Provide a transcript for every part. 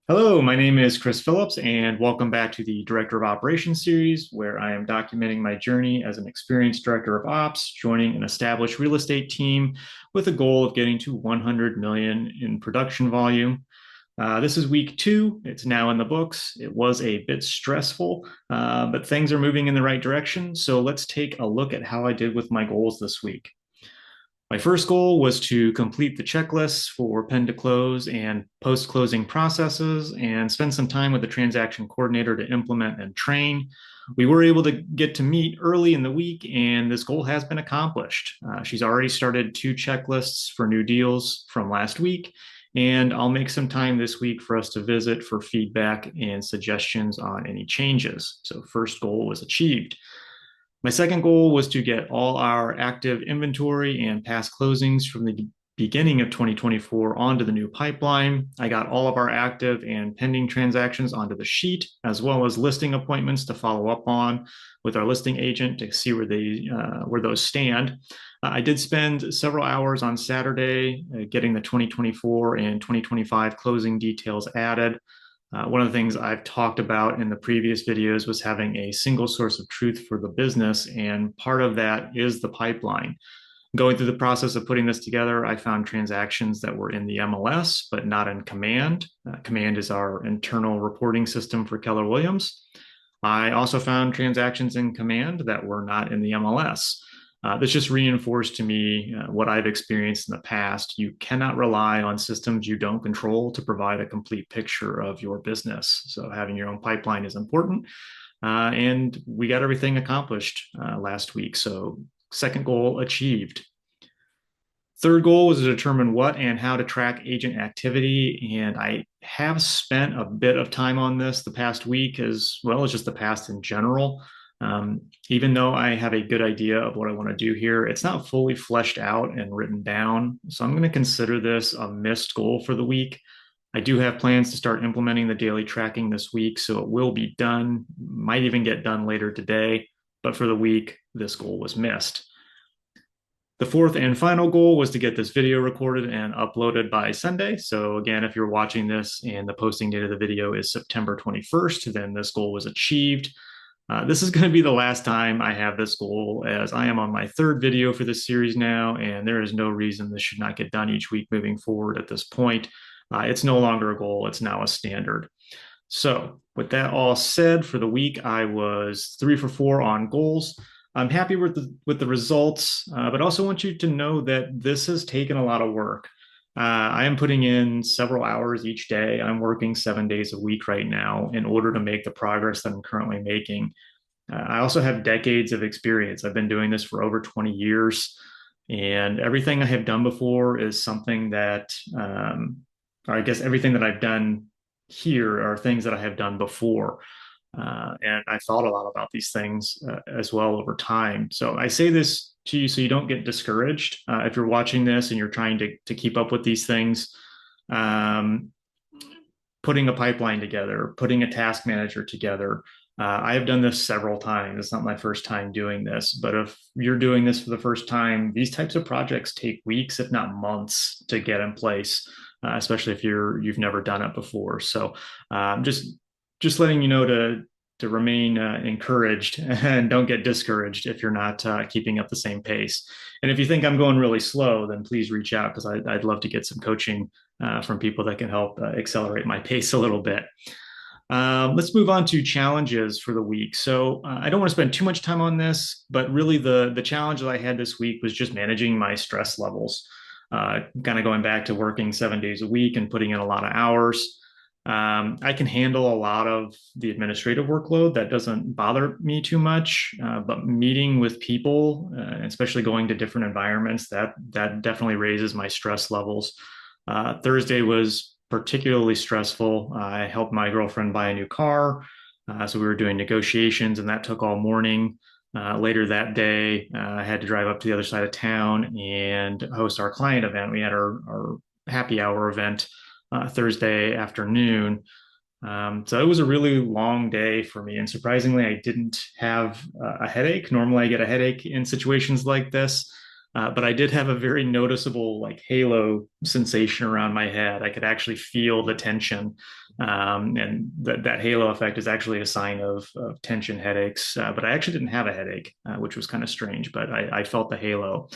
Hello, my name is Chris Phillips, and welcome back to the Director of Operations series, where I am documenting my journey as an experienced Director of Ops, joining an established real estate team with a goal of getting to 100 million in production volume. This is week two. It's now in the books. It was a bit stressful, but things are moving in the right direction. So let's take a look at how I did with my goals this week. My first goal was to complete the checklists for pen to close and post closing processes and spend some time with the transaction coordinator to implement and train. We were able to get to meet early in the week, and this goal has been accomplished. She's already started two checklists for new deals from last week, and I'll make some time this week for us to visit for feedback and suggestions on any changes. So, first goal was achieved. My second goal was to get all our active inventory and past closings from the beginning of 2024 onto the new pipeline. I got all of our active and pending transactions onto the sheet, as well as listing appointments to follow up on with our listing agent to see where those stand. I did spend several hours on Saturday getting the 2024 and 2025 closing details added. One of the things I've talked about in the previous videos was having a single source of truth for the business, and part of that is the pipeline. Going through the process of putting this together, I found transactions that were in the MLS, but not in Command. Command is our internal reporting system for Keller Williams. I also found transactions in Command that were not in the MLS. This just reinforced to me what I've experienced in the past. You cannot rely on systems you don't control to provide a complete picture of your business. So having your own pipeline is important. And we got everything accomplished last week. So second goal achieved. Third goal was to determine what and how to track agent activity. And I have spent a bit of time on this the past week, as well as just the past in general. Even though I have a good idea of what I want to do here, it's not fully fleshed out and written down. So I'm going to consider this a missed goal for the week. I do have plans to start implementing the daily tracking this week, so it will be done, might even get done later today. But for the week, this goal was missed. The fourth and final goal was to get this video recorded and uploaded by Sunday. So again, if you're watching this and the posting date of the video is September 21st, then this goal was achieved. This is going to be the last time I have this goal, as I am on my third video for this series now, and there is no reason this should not get done each week moving forward at this point. It's no longer a goal, it's now a standard. So with that all said, for the week, I was 3 for 4 on goals. I'm happy with the results, but also want you to know that this has taken a lot of work. I am putting in several hours each day. I'm working 7 days a week right now in order to make the progress that I'm currently making. I also have decades of experience. I've been doing this for over 20 years, and everything I have done before is something that, or I guess everything that I've done here are things that I have done before. And I thought a lot about these things as well over time. So I say this to you so you don't get discouraged. If you're watching this and you're trying to keep up with these things, um, putting a pipeline together, putting a task manager together. I have done this several times. It's not my first time doing this, but if you're doing this for the first time, these types of projects take weeks, if not months, to get in place, especially if you've never done it before. So just letting you know to remain encouraged and don't get discouraged if you're not keeping up the same pace. And if you think I'm going really slow, then please reach out, because I'd love to get some coaching from people that can help accelerate my pace a little bit. Let's move on to challenges for the week. So I don't want to spend too much time on this, but really the challenge that I had this week was just managing my stress levels. Kind of going back to working 7 days a week and putting in a lot of hours. I can handle a lot of the administrative workload. That doesn't bother me too much, but meeting with people, especially going to different environments, that definitely raises my stress levels. Thursday was particularly stressful. I helped my girlfriend buy a new car, so we were doing negotiations, and that took all morning. Later that day, I had to drive up to the other side of town and host our client event. We had our happy hour event Thursday afternoon. So it was a really long day for me. And surprisingly, I didn't have a headache. Normally, I get a headache in situations like this. But I did have a very noticeable like halo sensation around my head. I could actually feel the tension. And that halo effect is actually a sign of tension headaches. But I actually didn't have a headache, which was kind of strange, but I felt the halo.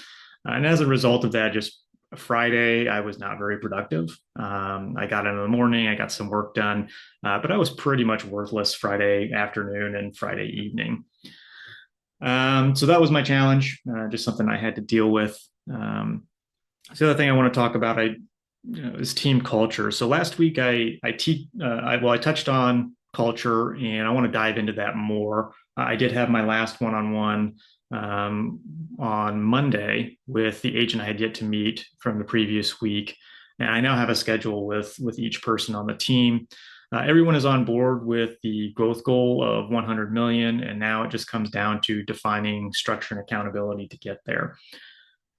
And as a result of that, just Friday, I was not very productive. I got in the morning, I got some work done, but I was pretty much worthless Friday afternoon and Friday evening. So that was my challenge, just something I had to deal with. So the other thing I want to talk about, is team culture. So last week I touched on culture, and I want to dive into that more. I did have my last one-on-one on Monday with the agent I had yet to meet from the previous week, and I now have a schedule with each person on the team. Everyone is on board with the growth goal of 100 million, and now it just comes down to defining structure and accountability to get there.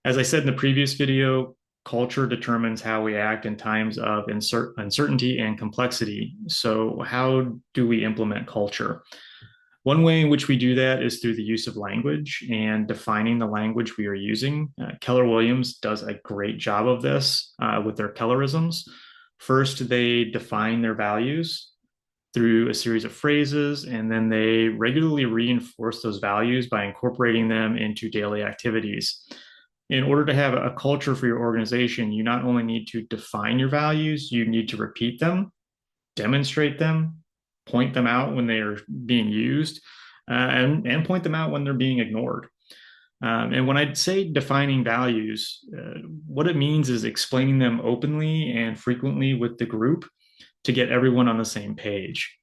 As I said in the previous video, culture determines how we act in times of uncertainty and complexity. So, how do we implement culture? One way in which we do that is through the use of language and defining the language we are using. Keller Williams does a great job of this with their Kellerisms. First, they define their values through a series of phrases, and then they regularly reinforce those values by incorporating them into daily activities. In order to have a culture for your organization, you not only need to define your values, you need to repeat them, demonstrate them, point them out when they are being used, and point them out when they're being ignored. And when I say defining values, what it means is explaining them openly and frequently with the group to get everyone on the same page.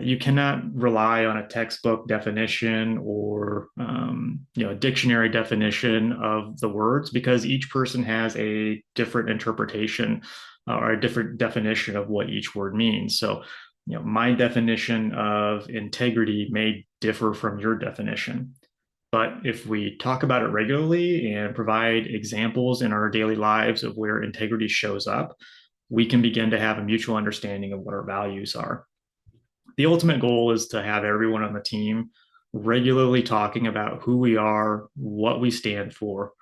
You cannot rely on a textbook definition or a dictionary definition of the words, because each person has a different interpretation or a different definition of what each word means. So, my definition of integrity may differ from your definition. But if we talk about it regularly and provide examples in our daily lives of where integrity shows up, we can begin to have a mutual understanding of what our values are. The ultimate goal is to have everyone on the team regularly talking about who we are, what we stand for.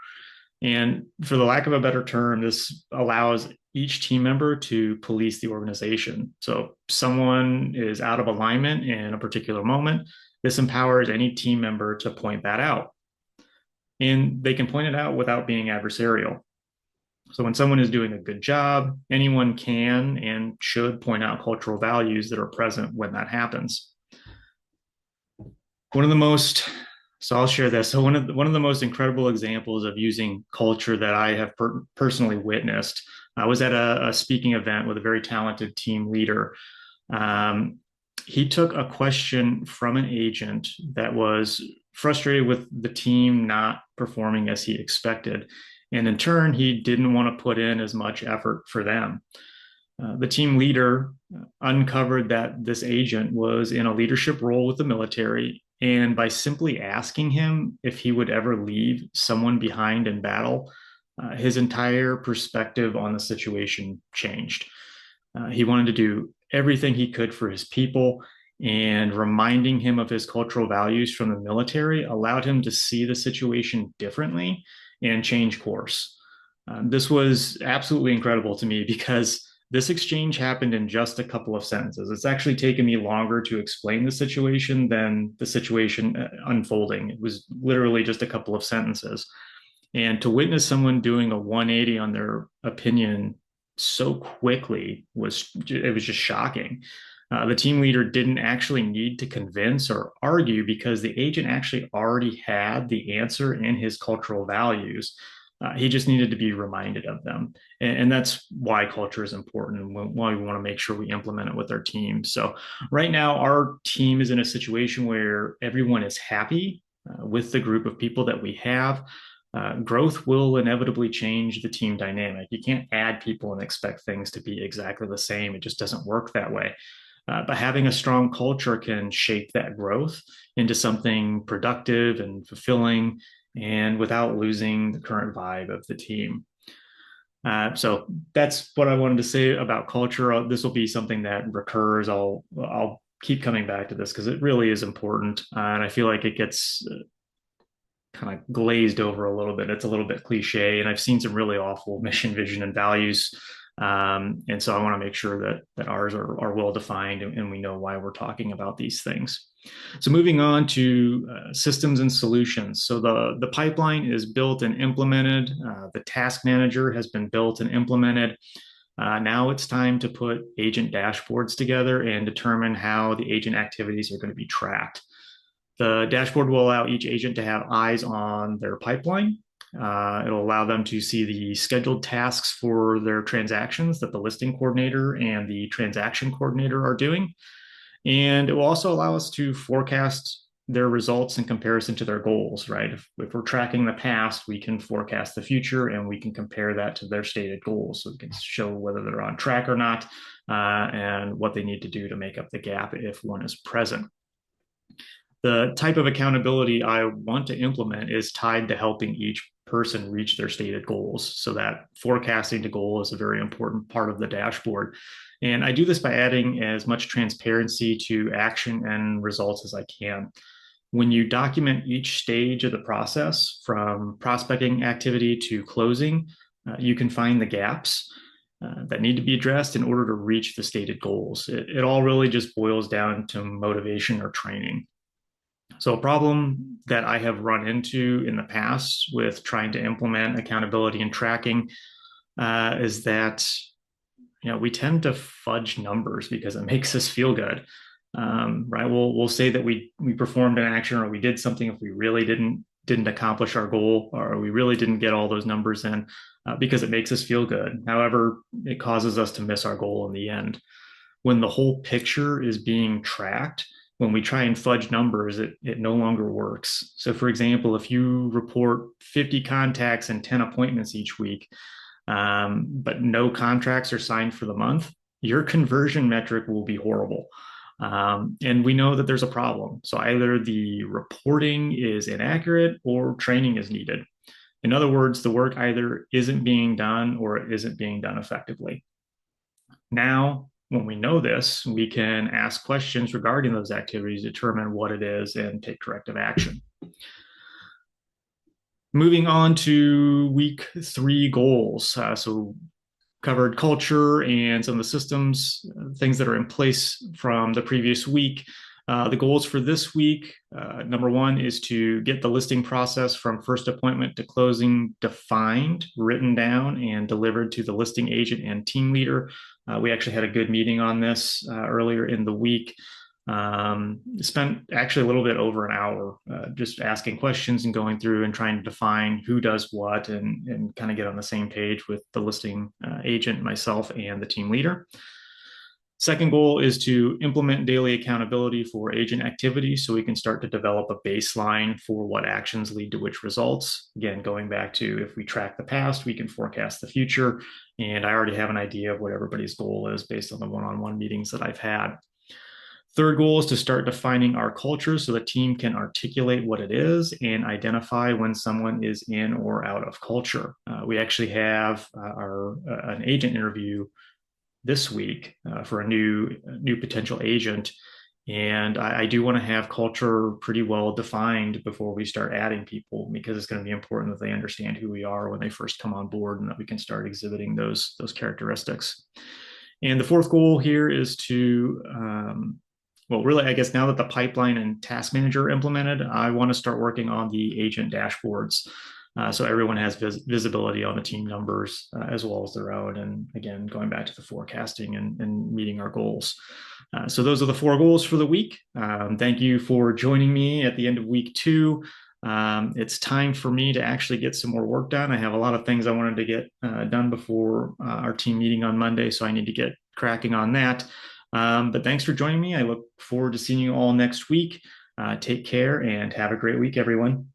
And for the lack of a better term, this allows each team member to police the organization. So if someone is out of alignment in a particular moment, this empowers any team member to point that out. And they can point it out without being adversarial. So when someone is doing a good job, anyone can and should point out cultural values that are present when that happens. One of the most So I'll share this. So one of the most incredible examples of using culture that I have personally witnessed, I was at a speaking event with a very talented team leader. Um, he took a question from an agent that was frustrated with the team not performing as he expected. And in turn, he didn't want to put in as much effort for them. The team leader uncovered that this agent was in a leadership role with the military. And by simply asking him if he would ever leave someone behind in battle, his entire perspective on the situation changed. He wanted to do everything he could for his people, and reminding him of his cultural values from the military allowed him to see the situation differently and change course. This was absolutely incredible to me because this exchange happened in just a couple of sentences. It's actually taken me longer to explain the situation than the situation unfolding. It was literally just a couple of sentences. And to witness someone doing a 180 on their opinion so quickly was just shocking. The team leader didn't actually need to convince or argue because the agent actually already had the answer in his cultural values. He just needed to be reminded of them. And that's why culture is important and why we want to make sure we implement it with our team. So right now, our team is in a situation where everyone is happy with the group of people that we have. Growth will inevitably change the team dynamic. You can't add people and expect things to be exactly the same. It just doesn't work that way. But having a strong culture can shape that growth into something productive and fulfilling, and without losing the current vibe of the team. So that's what I wanted to say about culture. This will be something that recurs. I'll keep coming back to this because it really is important, and I feel like it gets kind of glazed over a little bit. It's a little bit cliche, and I've seen some really awful mission, vision, and values. And so I want to make sure that ours are well defined and we know why we're talking about these things. So moving on to systems and solutions. So the pipeline is built and implemented. The task manager has been built and implemented. Now it's time to put agent dashboards together and determine how the agent activities are going to be tracked. The dashboard will allow each agent to have eyes on their pipeline. It'll allow them to see the scheduled tasks for their transactions that the listing coordinator and the transaction coordinator are doing. And it will also allow us to forecast their results in comparison to their goals, right? If we're tracking the past, we can forecast the future and we can compare that to their stated goals. So we can show whether they're on track or not and what they need to do to make up the gap if one is present. The type of accountability I want to implement is tied to helping each person reach their stated goals. So that forecasting to goal is a very important part of the dashboard. And I do this by adding as much transparency to action and results as I can. When you document each stage of the process, from prospecting activity to closing, you can find the gaps that need to be addressed in order to reach the stated goals. It all really just boils down to motivation or training. So a problem that I have run into in the past with trying to implement accountability and tracking is that we tend to fudge numbers because it makes us feel good, right? We'll say that we performed an action or we did something if we really didn't accomplish our goal or we really didn't get all those numbers in because it makes us feel good. However, it causes us to miss our goal in the end. When the whole picture is being tracked, when we try and fudge numbers, it no longer works. So, for example, if you report 50 contacts and 10 appointments each week, but no contracts are signed for the month, your conversion metric will be horrible. And we know that there's a problem. So either the reporting is inaccurate or training is needed. In other words, the work either isn't being done or it isn't being done effectively. Now, when we know this, we can ask questions regarding those activities, determine what it is, and take corrective action. Moving on to week 3 goals. So covered culture and some of the systems, things that are in place from the previous week. The goals for this week, number 1 is to get the listing process from first appointment to closing defined, written down, and delivered to the listing agent and team leader. We actually had a good meeting on this earlier in the week. Spent actually a little bit over an hour just asking questions and going through and trying to define who does what and kind of get on the same page with the listing agent, myself, and the team leader. Second goal is to implement daily accountability for agent activity so we can start to develop a baseline for what actions lead to which results. Again, going back to if we track the past, we can forecast the future. And I already have an idea of what everybody's goal is based on the one-on-one meetings that I've had. Third goal is to start defining our culture so the team can articulate what it is and identify when someone is in or out of culture. We actually have an agent interview this week for a new potential agent. And I do want to have culture pretty well defined before we start adding people because it's going to be important that they understand who we are when they first come on board and that we can start exhibiting those characteristics. And the fourth goal here is to, really, I guess now that the pipeline and task manager are implemented, I want to start working on the agent dashboards. So everyone has visibility on the team numbers as well as their own. And again, going back to the forecasting and meeting our goals. So those are the 4 goals for the week. Thank you for joining me at the end of week 2. It's time for me to actually get some more work done. I have a lot of things I wanted to get done before our team meeting on Monday, so I need to get cracking on that. But thanks for joining me. I look forward to seeing you all next week. Take care and have a great week, everyone.